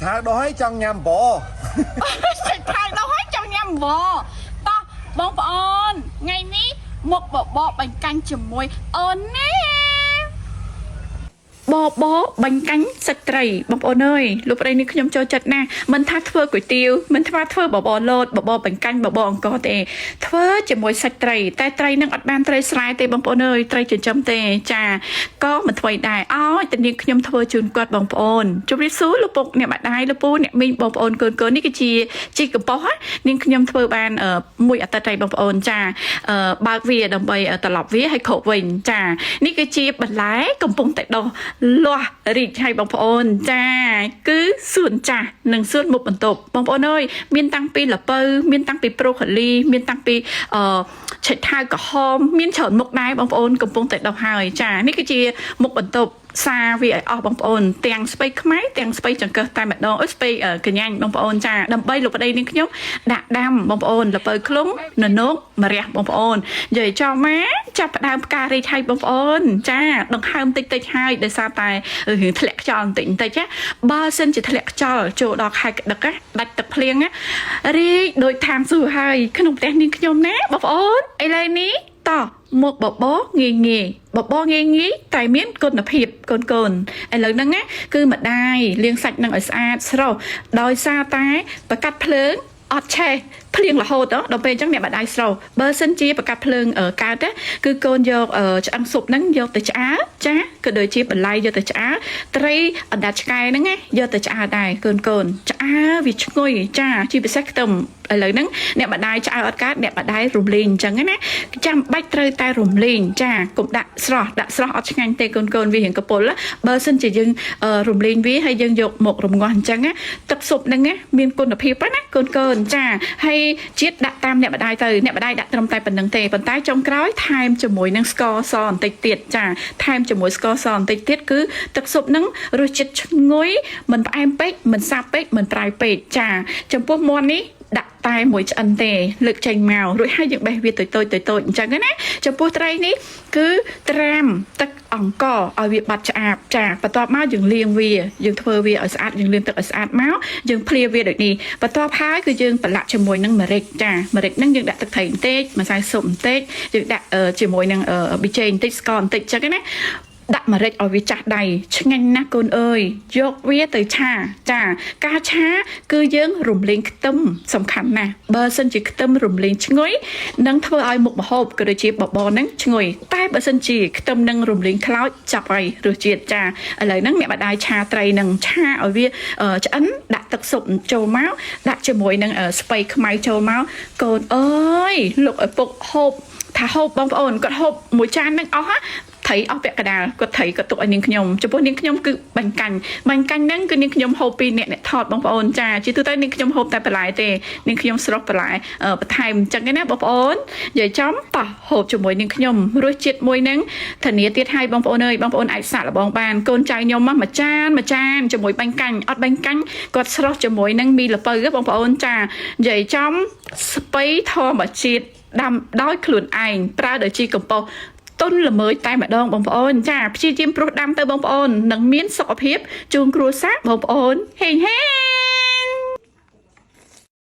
tháo đói trong nhầm bò សាច់ថៅដល់ហើយចង់ញ៉ាំបតោះបងប្អូនថ្ងៃនេះមកបបបាញ់កាញ់ជាមួយអូនណាបបាញ់កាញ់សាច់ត្រីបងប្អូនអើយលោកប្តីនេះខ្ញុំចូលចិត្តណាស់មិនថាធ្វើគុយទាវមិនថាធ្វើបបលោតបបបាញ់កាញ់បបអង្គទេធ្វើជាមួយសាច់ត្រីតែត្រីនឹងអត់បានត្រីស្រែទេបងប្អូនអើយត្រីចិញ្ចឹមទេចាក៏មិនធ្វើដែរឲ្យតែនាងខ្ញុំធ្វើជូនគាត់បងប្អូនជម្រាបសួរលោកពុកអ្នកម្ដាយលោកពូអ្នកមីងបងប្អូនកូននេះគឺជាជីកំប៉ុស្តនាងខ្ញុំធ្វើបានមួយអាទិត្យហើយបងប្អូនចាបើកវាដើម្បីត្រឡប់វាឲ្យគ្រប់វិញចានេះគឺជាបន្លែកំពុងតែដុះលាស់រីកឲ្យបងប្អូនចាគឺសួនចាស់និងសួនមុខបន្ទប់បងប្អូនអើយមានតាំងពីល្ពៅមានតាំងពីប្រូកូលីមានតាំងពីឆៃថាវក្រហមមានច្រើនមុខដែរបងប្អូនកំពុងតែដុះហើយចានេះគឺជាមុខបន្ទប់សាវាឲ្យអស់បងប្អូនទាំងស្ពៃខ្មែរទាំងស្ពៃចង្កឹះតែម្ដងស្ពៃកញ្ញាញបងប្អូនចាដើម្បីលោកប្តីនាងខ្ញុំដាក់ដាំបងប្អូនល្ពៅខ្លុងននោកម្រះបងប្អូននិយាយចោលមកចាប់ផ្ដើមផ្ការីកហើយបងប្អូនចាដង្ហើមតិចហើយដោយសារតែរឿងធ្លាក់ខ្យល់បន្តិចណាបើសិនជាធ្លាក់ខ្យល់ចូលដល់ខែក្តឹកដាច់ទឹកភ្លៀងរីកដោយឋានសួគ៌ហើយក្នុងផ្ទះនាងខ្ញុំណាបងប្អូនឥឡូវនេះតោះមកបបងាយតែមានគុណភាពកូនឥឡូវហ្នឹងណាគឺម្ដាយលាងសាច់នឹងឲ្យស្អាតស្រស់ដោយសារតែប្រកាត់ភ្លើងអត់ឆេះភ្លៀងរហូតដល់ពេលអញ្ចឹងអ្នកម្ដាយស្រោបើសិនជាប្រកាត់ភ្លើងកើតគឺកូនយកឆ្អឹងស៊ុបហ្នឹងយកទៅឆ្អើចាក៏ដូចជាបន្លែយកទៅឆ្អើត្រីអណ្ដាតឆ្កែហ្នឹងយកទៅឆ្អើដែរកូនឆ្អើវាឈ្ងុយចាជាពិសេសខ្ទឹមឥឡូវហ្នឹងអ្នកម្ដាយឆ្អើអត់កើតអ្នកម្ដាយរំលែងអញ្ចឹងណាចាំបាច់ត្រូវតែរំលែងចាកុំដាក់ស្រស់អត់ឆ្ងាញ់ទេកូនវារៀងកពុលបើសិនជាយើងរំលែងវាហើយយើងយកម្ករំងាស់អញ្ចឹងទឹកស៊ុបហ្នឹងមានគុណភាពណាកូនចាហើយជាតិដាក់តាមអ្នកម្ដាយទៅអ្នកម្ដាយដាក់ត្រឹមតែប៉ុណ្្នឹងទេប៉ុន្តែចុងក្រោយថែមជាមួយនឹងស្ករសបន្តិចទៀតចាថែមជាមួយស្ករសបន្តិចទៀតគឺទឹកស៊ុបហ្នឹងរសជាតិឈ្ងុយមិនផ្អែមពេកមិនសាបពេកមិនប្រៃពេកចាចំពោះមាន់នេះដាក់តែមួយឆ្អិនទេលើកចេញមករួចហើយយើងបេះវាតូចអញ្ចឹងណាចំពោះត្រីនេះគឺត្រាំទឹកអង្ករឲ្យវាបាត់ឆ្អាបចាបន្ទាប់មកយើងលាងវាយើងធ្វើវាឲ្យស្អាតយើងលាងទឹកឲ្យស្អាតមកយើងភ្លាវាដូចនេះបន្ទាប់ហើយគឺយើងប្រឡាក់ជាមួយនឹងម្រេចចាម្រេចហ្នឹងយើងដាក់ទឹកត្រីបន្តិចម្សៅស៊ុបបន្តិចយើងដាក់ជាមួយនឹងប៊ីចេងបន្តិចស្ករបន្តិចអញ្ចឹងណាដាក់ម្រេចឲ្យវាចាស់ដៃឆ្ងាញ់ណាស់កូនអើយយកវាទៅឆាចាការឆាគឺយើងរំលែងខ្ទឹមសំខាន់ណាស់បើសិនជាខ្ទឹមរំលែងឈ្ងុយនឹងធ្វើឲ្យមុខម្ហូបក៏ដូចជាបបរហ្នឹងឈ្ងុយតែបើសិនជាខ្ទឹមនឹងរំលែងខ្លោចចាប់ហើយរសជាតិចាឥឡូវហ្នឹងអ្នកម្ដាយឆាត្រីនឹងឆាឲ្យវាឆ្អិនដាក់ទឹកស៊ុបចូលមកដាក់ជាមួយនឹងស្ពៃខ្មៅចូលមកកូនអើយលោកឪពុកហូបថាហូបបងប្អូនគាត់ហូបមួយចានហ្នឹងអស់ត្រីអស់ពាក់កណ្ដាលគាត់ទុកឲ្យនាងខ្ញុំចំពោះនាងខ្ញុំគឺបាញ់កាញ់ហ្នឹងគឺនាងខ្ញុំហូបពីអ្នកថតបងប្អូនចាជាទូទៅនាងខ្ញុំហូបតែបន្លែទេនាងខ្ញុំស្រស់បន្លែបន្ថែមអញ្ចឹងណាបងប្អូននិយាយចំប៉ះហូបជាមួយនាងខ្ញុំរសជាតិមួយហ្នឹងធានាទៀតឲ្យបងប្អូនអើយបងប្អូនអាចសាកល្បងបានកូនចៅខ្ញុំមួយចានជាមួយបាញ់កាញ់អត់បាញ់កាញ់គាត់ស្រស់ជាមួយនឹងមីល្ពៅបងប្អូនចានិយាយចំស្ពៃធម្មជាតិដាំដោយខ្លួនឯងប្រើដោយជីកំប៉ុស្តទុនល្មើយតែម្ដងបងប្អូនចាព្យាយាមព្រុសដាំទៅបងប្អូននឹងមានសុខភាពជូនគ្រួសារបងប្អូនហេង